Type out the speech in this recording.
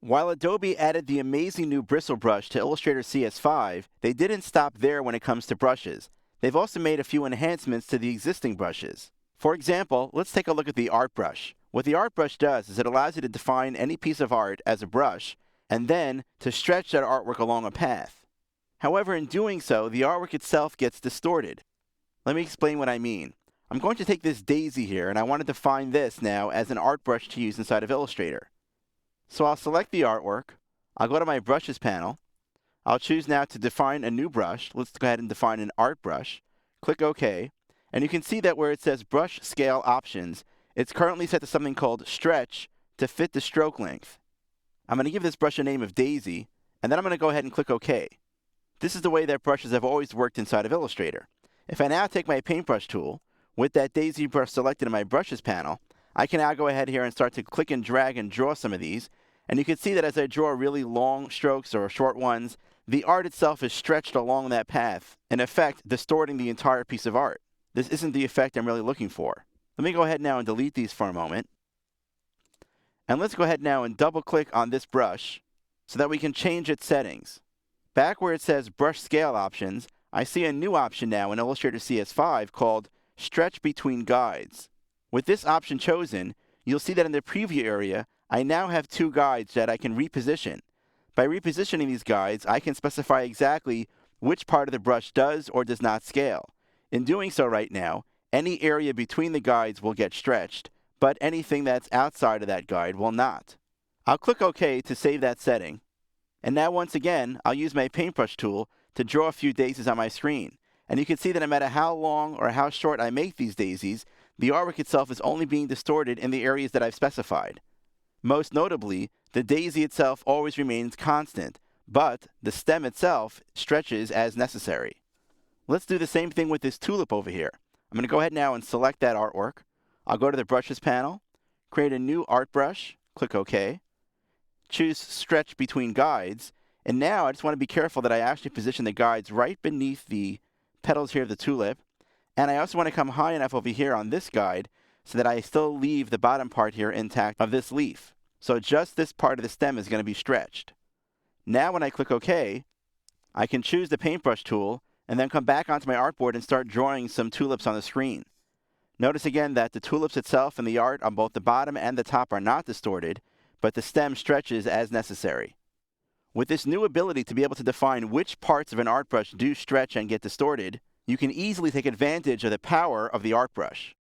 While Adobe added the amazing new Bristle brush to Illustrator CS5, they didn't stop there when it comes to brushes. They've also made a few enhancements to the existing brushes. For example, let's take a look at the Art brush. What the Art brush does is it allows you to define any piece of art as a brush, and then to stretch that artwork along a path. However, in doing so, the artwork itself gets distorted. Let me explain what I mean. I'm going to take this daisy here, and I want to define this now as an art brush to use inside of Illustrator. So I'll select the artwork, I'll go to my brushes panel, I'll choose now to define a new brush. Let's go ahead and define an art brush. Click OK, and you can see that where it says brush scale options, it's currently set to something called stretch to fit the stroke length. I'm going to give this brush a name of Daisy, and then I'm going to go ahead and click OK. This is the way that brushes have always worked inside of Illustrator. If I now take my paintbrush tool, with that Daisy brush selected in my brushes panel, I can now go ahead here and start to click and drag and draw some of these. And you can see that as I draw really long strokes or short ones, the art itself is stretched along that path, in effect distorting the entire piece of art. This isn't the effect I'm really looking for. Let me go ahead now and delete these for a moment. And let's go ahead now and double click on this brush so that we can change its settings. Back where it says brush scale options, I see a new option now in Illustrator CS5 called Stretch Between Guides. With this option chosen, you'll see that in the preview area, I now have two guides that I can reposition. By repositioning these guides, I can specify exactly which part of the brush does or does not scale. In doing so right now, any area between the guides will get stretched, but anything that's outside of that guide will not. I'll click OK to save that setting. And now once again, I'll use my paintbrush tool to draw a few daisies on my screen. And you can see that no matter how long or how short I make these daisies, the artwork itself is only being distorted in the areas that I've specified. Most notably, the daisy itself always remains constant, but the stem itself stretches as necessary. Let's do the same thing with this tulip over here. I'm going to go ahead now and select that artwork. I'll go to the brushes panel, create a new art brush, click OK, choose stretch between guides, and now I just want to be careful that I actually position the guides right beneath the petals here of the tulip. And I also want to come high enough over here on this guide so that I still leave the bottom part here intact of this leaf. So just this part of the stem is going to be stretched. Now when I click OK, I can choose the paintbrush tool and then come back onto my artboard and start drawing some tulips on the screen. Notice again that the tulips itself and the art on both the bottom and the top are not distorted, but the stem stretches as necessary. With this new ability to be able to define which parts of an art brush do stretch and get distorted, you can easily take advantage of the power of the art brush.